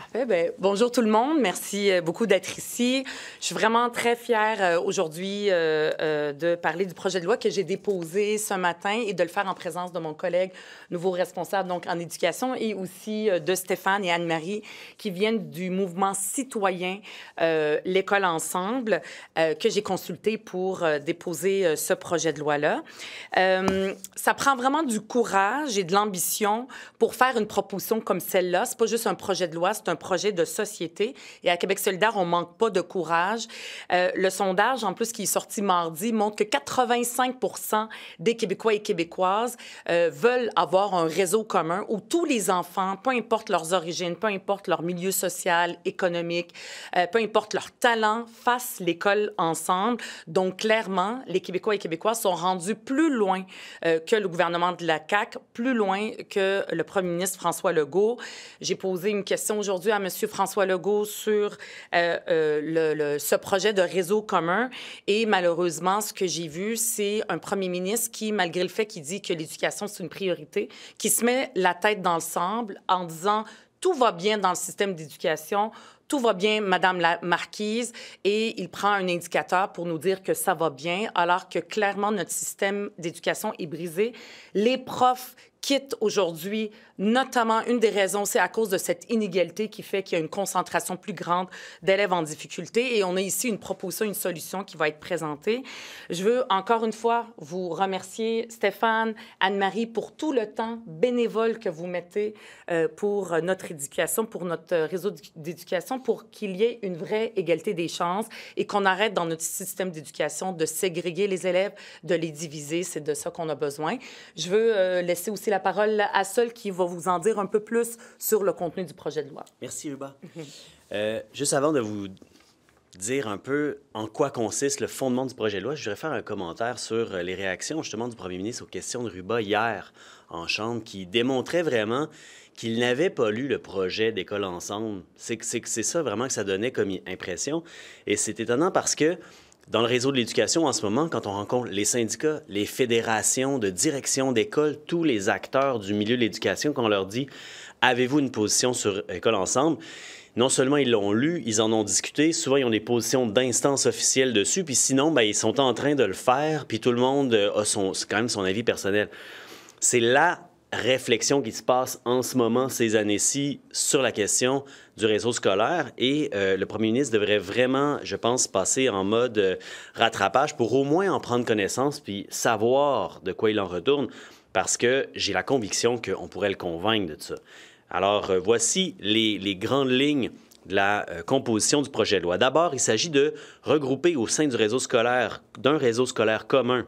Parfait. Bien, bonjour tout le monde. Merci beaucoup d'être ici. Je suis vraiment très fière aujourd'hui de parler du projet de loi que j'ai déposé ce matin et de le faire en présence de mon collègue nouveau responsable donc en éducation et aussi de Stéphane et Anne-Marie qui viennent du mouvement citoyen L'École ensemble que j'ai consulté pour déposer ce projet de loi-là. Ça prend vraiment du courage et de l'ambition pour faire une proposition comme celle-là. C'est pas juste un projet de loi, c'est un projet de société. Et à Québec solidaire, on manque pas de courage. Le sondage, en plus, qui est sorti mardi, montre que 85 des Québécois et Québécoises veulent avoir un réseau commun où tous les enfants, peu importe leurs origines, peu importe leur milieu social, économique, peu importe leur talent, fassent l'école ensemble. Donc, clairement, les Québécois et Québécoises sont rendus plus loin que le gouvernement de la CAQ, plus loin que le premier ministre François Legault. J'ai posé une question aujourd'hui à M. François Legault sur ce projet de réseau commun. Et malheureusement, ce que j'ai vu, c'est un premier ministre qui, malgré le fait qu'il dit que l'éducation, c'est une priorité, qui se met la tête dans le sable en disant « tout va bien dans le système d'éducation ». Tout va bien, Madame la Marquise, et il prend un indicateur pour nous dire que ça va bien, alors que clairement, notre système d'éducation est brisé. Les profs quittent aujourd'hui, notamment, une des raisons, c'est à cause de cette inégalité qui fait qu'il y a une concentration plus grande d'élèves en difficulté. Et on a ici une proposition, une solution qui va être présentée. Je veux encore une fois vous remercier, Stéphane, Anne-Marie, pour tout le temps bénévole que vous mettez pour notre éducation, pour notre réseau d'éducation, pour qu'il y ait une vraie égalité des chances et qu'on arrête dans notre système d'éducation de ségréguer les élèves, de les diviser. C'est de ça qu'on a besoin. Je veux laisser aussi la parole à Sol qui va vous en dire un peu plus sur le contenu du projet de loi. Merci, Uba. Juste avant de vous dire un peu en quoi consiste le fondement du projet de loi, je voudrais faire un commentaire sur les réactions justement du premier ministre aux questions de Ruba hier en Chambre qui démontraient vraiment qu'il n'avait pas lu le projet d'École ensemble. C'est ça vraiment que ça donnait comme impression. Et c'est étonnant parce que dans le réseau de l'éducation, en ce moment, quand on rencontre les syndicats, les fédérations de direction d'école, tous les acteurs du milieu de l'éducation, quand on leur dit « Avez-vous une position sur École ensemble? » Non seulement ils l'ont lu, ils en ont discuté, souvent ils ont des positions d'instances officielles dessus, puis sinon, bien, ils sont en train de le faire, puis tout le monde a quand même son avis personnel. C'est la réflexion qui se passe en ce moment, ces années-ci, sur la question du réseau scolaire. Et le premier ministre devrait vraiment, je pense, passer en mode rattrapage pour au moins en prendre connaissance puis savoir de quoi il en retourne, parce que j'ai la conviction qu'on pourrait le convaincre de ça. Alors, voici les grandes lignes de la composition du projet de loi. D'abord, il s'agit de regrouper au sein du réseau scolaire, d'un réseau scolaire commun,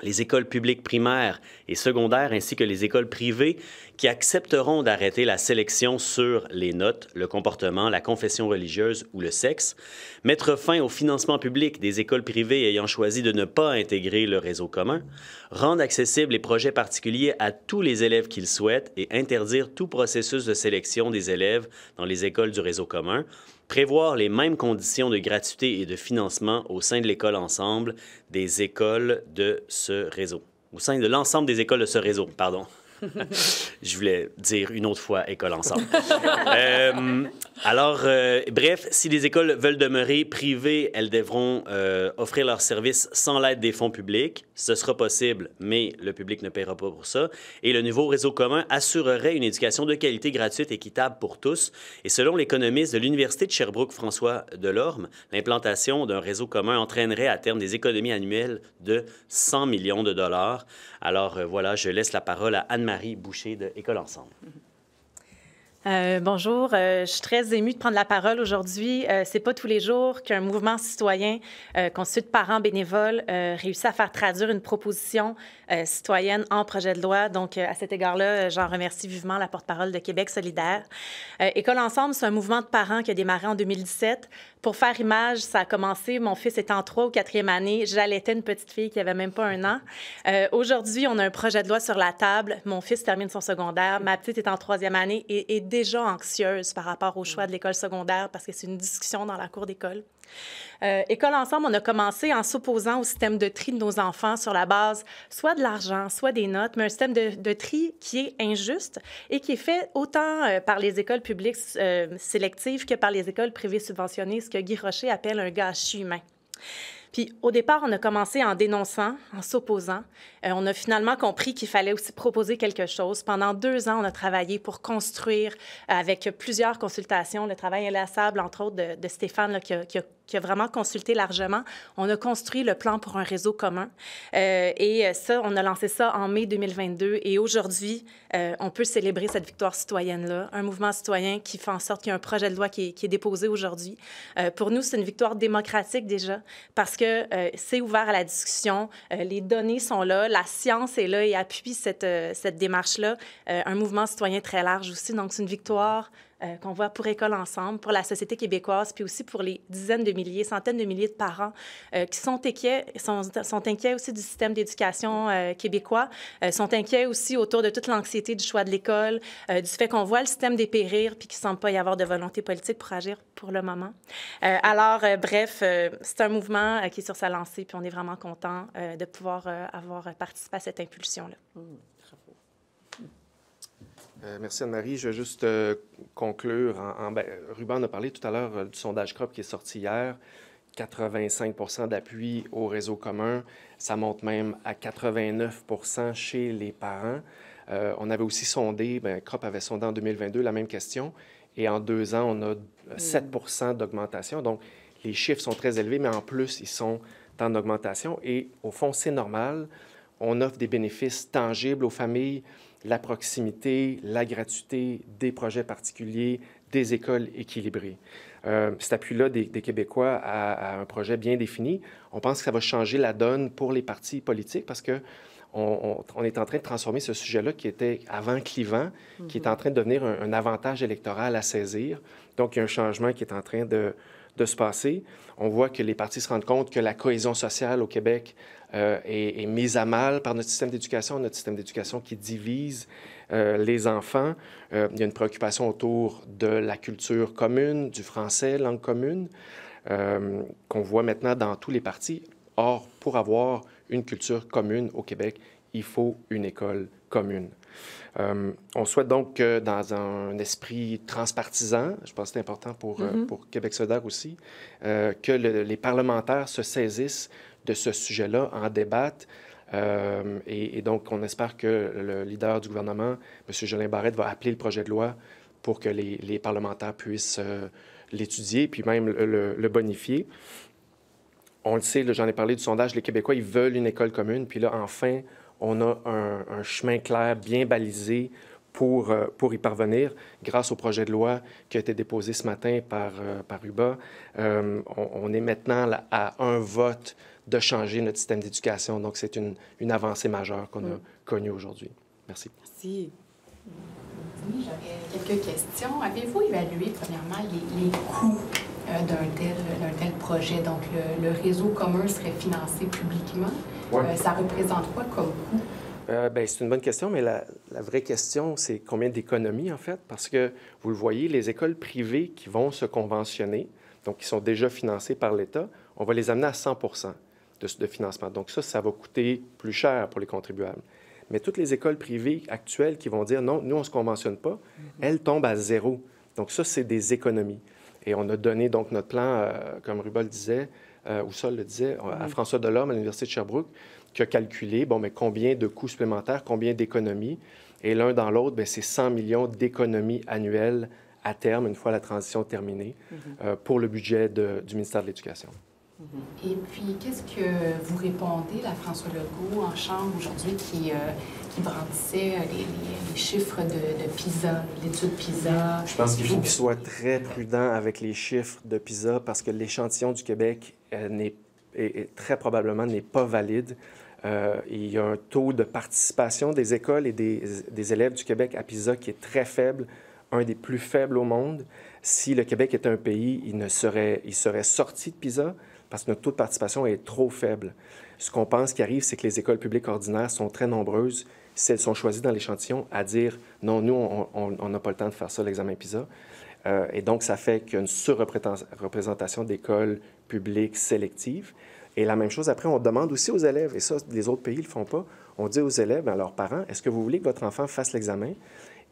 les écoles publiques primaires et secondaires ainsi que les écoles privées qui accepteront d'arrêter la sélection sur les notes, le comportement, la confession religieuse ou le sexe, mettre fin au financement public des écoles privées ayant choisi de ne pas intégrer le réseau commun, rendre accessibles les projets particuliers à tous les élèves qu'ils souhaitent et interdire tout processus de sélection des élèves dans les écoles du réseau commun, prévoir les mêmes conditions de gratuité et de financement au sein de l'École ensemble des écoles de ce réseau. Au sein de l'ensemble des écoles de ce réseau, pardon. Je voulais dire une autre fois École ensemble. Bref, si les écoles veulent demeurer privées, elles devront offrir leurs services sans l'aide des fonds publics. Ce sera possible, mais le public ne paiera pas pour ça. Et le nouveau réseau commun assurerait une éducation de qualité gratuite et équitable pour tous. Et selon l'économiste de l'Université de Sherbrooke, François Delorme, l'implantation d'un réseau commun entraînerait à terme des économies annuelles de 100 millions de dollars. Alors voilà, je laisse la parole à Anne-Marie Boucher de École ensemble. Bonjour, je suis très émue de prendre la parole aujourd'hui. C'est pas tous les jours qu'un mouvement citoyen constitué de parents bénévoles réussit à faire traduire une proposition citoyenne en projet de loi. Donc, à cet égard-là, j'en remercie vivement la porte-parole de Québec solidaire. École ensemble, c'est un mouvement de parents qui a démarré en 2017. Pour faire image, ça a commencé, mon fils était en 3e ou 4e année, j'allaitais une petite fille qui avait même pas 1 an. Aujourd'hui, on a un projet de loi sur la table. Mon fils termine son secondaire, ma petite est en 3e année et déjà anxieuse par rapport au choix de l'école secondaire parce que c'est une discussion dans la cour d'école. École Ensemble, on a commencé en s'opposant au système de tri de nos enfants sur la base soit de l'argent, soit des notes, mais un système de tri qui est injuste et qui est fait autant par les écoles publiques sélectives que par les écoles privées subventionnées, ce que Guy Rocher appelle un gâchis humain. Puis, au départ, on a commencé en dénonçant, en s'opposant. On a finalement compris qu'il fallait aussi proposer quelque chose. Pendant 2 ans, on a travaillé pour construire, avec plusieurs consultations, le travail inlassable, entre autres, de Stéphane, là, qui a vraiment consulté largement. On a construit le plan pour un réseau commun. Et ça, on a lancé ça en mai 2022. Et aujourd'hui, on peut célébrer cette victoire citoyenne-là, un mouvement citoyen qui fait en sorte qu'il y a un projet de loi qui est déposé aujourd'hui. Pour nous, c'est une victoire démocratique déjà, parce que c'est ouvert à la discussion. Les données sont là, la science est là et appuie cette démarche-là. Un mouvement citoyen très large aussi. Donc, c'est une victoire qu'on voit pour École Ensemble, pour la société québécoise, puis aussi pour les dizaines de milliers, centaines de milliers de parents qui sont inquiets aussi du système d'éducation québécois, sont inquiets aussi autour de toute l'anxiété du choix de l'école, du fait qu'on voit le système dépérir, puis qu'il ne semble pas y avoir de volonté politique pour agir pour le moment. Bref, c'est un mouvement qui est sur sa lancée, puis on est vraiment content de pouvoir avoir participé à cette impulsion-là. Merci Anne-Marie. Je vais juste conclure. Ruben a parlé tout à l'heure du sondage CROP qui est sorti hier. 85 d'appui au réseau commun. Ça monte même à 89 chez les parents. On avait aussi sondé, CROP avait sondé en 2022 la même question. Et en 2 ans, on a 7 d'augmentation. Donc, les chiffres sont très élevés, mais en plus, ils sont en augmentation. Et au fond, c'est normal. On offre des bénéfices tangibles aux familles. La proximité, la gratuité, des projets particuliers, des écoles équilibrées. Cet appui-là des Québécois à un projet bien défini, on pense que ça va changer la donne pour les partis politiques parce que on est en train de transformer ce sujet-là qui était avant clivant, qui est en train de devenir un avantage électoral à saisir. Donc, il y a un changement qui est en train de se passer. On voit que les partis se rendent compte que la cohésion sociale au Québec est mise à mal par notre système d'éducation qui divise les enfants. Il y a une préoccupation autour de la culture commune, du français, langue commune, qu'on voit maintenant dans tous les partis. Or, pour avoir une culture commune au Québec, il faut une école commune. On souhaite donc que dans un esprit transpartisan, je pense que c'est important pour Québec solidaire aussi, que les parlementaires se saisissent de ce sujet-là, en débattent. Et donc, on espère que le leader du gouvernement, M. Jolin Barrette, va appeler le projet de loi pour que les parlementaires puissent l'étudier, puis même le bonifier. On le sait, j'en ai parlé du sondage, les Québécois, ils veulent une école commune. Puis là, enfin, on a un chemin clair, bien balisé pour y parvenir grâce au projet de loi qui a été déposé ce matin par UBA. On est maintenant à un vote de changer notre système d'éducation. Donc, c'est une avancée majeure qu'on a connue aujourd'hui. Merci. Merci. Oui, j'avais quelques questions. Avez-vous évalué, premièrement, les coûts d'un tel projet? Donc, le réseau commun serait financé publiquement. Ouais. Ça représente quoi comme coût? C'est une bonne question, mais la vraie question, c'est combien d'économies, en fait? Parce que, vous le voyez, les écoles privées qui vont se conventionner, donc qui sont déjà financées par l'État, on va les amener à 100 de financement. Donc ça va coûter plus cher pour les contribuables. Mais toutes les écoles privées actuelles qui vont dire non, nous, on ne se conventionne pas, elles tombent à 0. Donc ça, c'est des économies. Et on a donné donc notre plan, comme Rubol disait, ou Sol le disait, à François Delorme, à l'Université de Sherbrooke, qui a calculé combien de coûts supplémentaires, combien d'économies. Et l'un dans l'autre, c'est 100 millions d'économies annuelles à terme, une fois la transition terminée, pour le budget du ministère de l'Éducation. Et puis, qu'est-ce que vous répondez à François Legault en Chambre aujourd'hui qui brandissait les chiffres de PISA, l'étude PISA? Je pense qu'il faut qu'il soit très prudent avec les chiffres de PISA parce que l'échantillon du Québec très probablement n'est pas valide. Il y a un taux de participation des écoles et des élèves du Québec à PISA qui est très faible, un des plus faibles au monde. Si le Québec était un pays, il serait sorti de PISA parce que notre taux de participation est trop faible. Ce qu'on pense qui arrive, c'est que les écoles publiques ordinaires sont très nombreuses, si elles sont choisies dans l'échantillon, à dire non, nous, on n'a pas le temps de faire ça, l'examen PISA. Et donc, ça fait qu'il y a une surreprésentation d'écoles publiques sélectives. Et la même chose, après, on demande aussi aux élèves, et ça, les autres pays ne le font pas, on dit aux élèves, à leurs parents, est-ce que vous voulez que votre enfant fasse l'examen?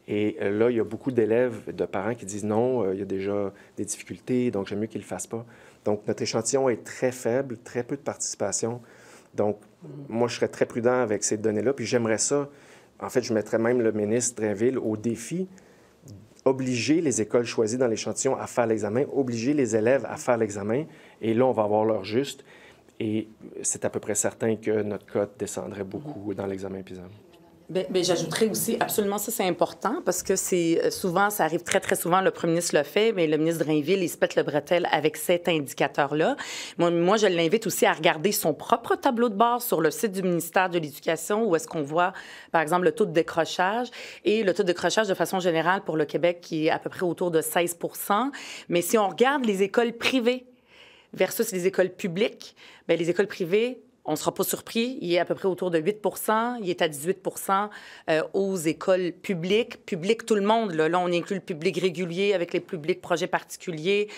Et là, il y a beaucoup d'élèves, de parents qui disent non, il y a déjà des difficultés, donc j'aime mieux qu'ils ne le fassent pas. Donc, notre échantillon est très faible, très peu de participation. Donc, moi, je serais très prudent avec ces données-là, puis j'aimerais ça. En fait, je mettrais même le ministre Drainville au défi obliger les écoles choisies dans l'échantillon à faire l'examen, obliger les élèves à faire l'examen, et là, on va avoir l'heure juste. Et c'est à peu près certain que notre cote descendrait beaucoup dans l'examen PISA. Bien, j'ajouterais aussi, absolument, ça, c'est important parce que c'est souvent, ça arrive très, très souvent, le premier ministre le fait, mais le ministre Drainville, il se pète le bretelle avec cet indicateur-là. Moi, je l'invite aussi à regarder son propre tableau de bord sur le site du ministère de l'Éducation où est-ce qu'on voit, par exemple, le taux de décrochage. Et le taux de décrochage, de façon générale, pour le Québec, qui est à peu près autour de 16 %. Mais si on regarde les écoles privées versus les écoles publiques, bien, les écoles privées, on ne sera pas surpris, il est à peu près autour de 8 %, il est à 18 % aux écoles publiques. Public, tout le monde, là, on inclut le public régulier avec les publics projets particuliers.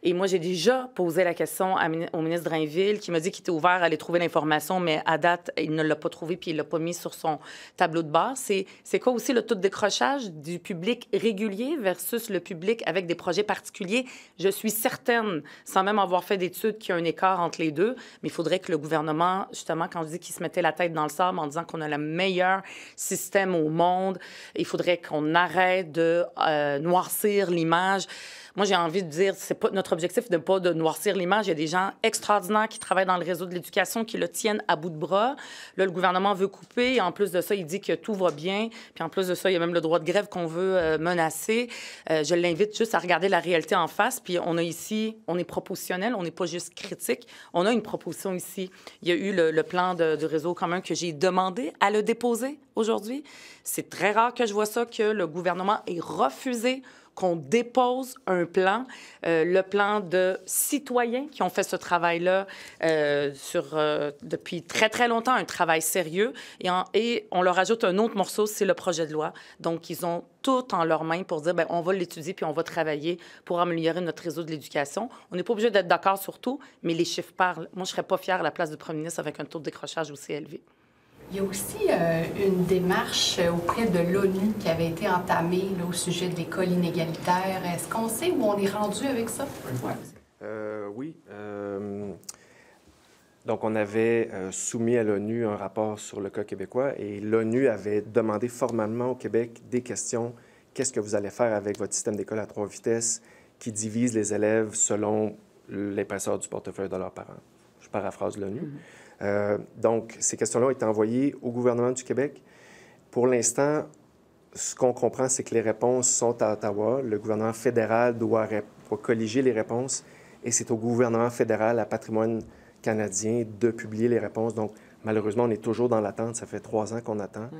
Et moi, j'ai déjà posé la question au ministre Drainville qui m'a dit qu'il était ouvert à aller trouver l'information, mais à date, il ne l'a pas trouvé puis il ne l'a pas mis sur son tableau de bord. C'est quoi aussi le taux de décrochage du public régulier versus le public avec des projets particuliers? Je suis certaine, sans même avoir fait d'études, qu'il y a un écart entre les deux, mais il faudrait que le gouvernement, justement, quand je dis qu'il se mettait la tête dans le sable en disant qu'on a le meilleur système au monde, il faudrait qu'on arrête de noircir l'image. Moi, j'ai envie de dire, c'est pas notre objectif de ne pas de noircir l'image. Il y a des gens extraordinaires qui travaillent dans le réseau de l'éducation, qui le tiennent à bout de bras. Là, le gouvernement veut couper. Et en plus de ça, il dit que tout va bien. Puis en plus de ça, il y a même le droit de grève qu'on veut menacer. Je l'invite juste à regarder la réalité en face. Puis on a ici, on est propositionnel, on n'est pas juste critique. On a une proposition ici. Il y a eu le plan de réseau commun que j'ai demandé à le déposer aujourd'hui. C'est très rare que je vois ça, que le gouvernement ait refusé qu'on dépose un plan, le plan de citoyens qui ont fait ce travail-là depuis très, très longtemps, un travail sérieux. Et on leur ajoute un autre morceau, c'est le projet de loi. Donc, ils ont tout en leurs mains pour dire, bien, on va l'étudier puis on va travailler pour améliorer notre réseau de l'éducation. On n'est pas obligé d'être d'accord sur tout, mais les chiffres parlent. Moi, je ne serais pas fière à la place du premier ministre avec un taux de décrochage aussi élevé. Il y a aussi une démarche auprès de l'ONU qui avait été entamée là, au sujet de l'école inégalitaire. Est-ce qu'on sait où on est rendu avec ça? Oui. Donc, on avait soumis à l'ONU un rapport sur le cas québécois et l'ONU avait demandé formellement au Québec des questions. Qu'est-ce que vous allez faire avec votre système d'école à 3 vitesses qui divise les élèves selon l'épaisseur du portefeuille de leurs parents? Je paraphrase l'ONU. Donc, ces questions-là ont été envoyées au gouvernement du Québec. Pour l'instant, ce qu'on comprend, c'est que les réponses sont à Ottawa. Le gouvernement fédéral doit colliger les réponses et c'est au gouvernement fédéral, à Patrimoine canadien, de publier les réponses. Donc, malheureusement, on est toujours dans l'attente. Ça fait 3 ans qu'on attend.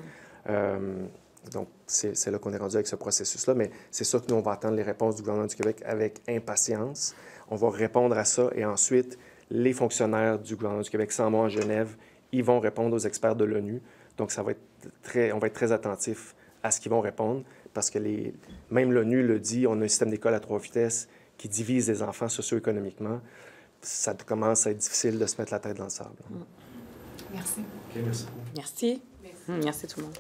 Donc, c'est là qu'on est rendu avec ce processus-là. Mais c'est sûr que nous, on va attendre les réponses du gouvernement du Québec avec impatience. On va répondre à ça et ensuite, les fonctionnaires du gouvernement du Québec, sans moi à Genève, ils vont répondre aux experts de l'ONU. Donc, on va être très attentifs à ce qu'ils vont répondre parce que même l'ONU le dit, on a un système d'école à 3 vitesses qui divise les enfants socio-économiquement. Ça commence à être difficile de se mettre la tête dans le sable. Merci. OK, merci. Merci. Merci tout le monde.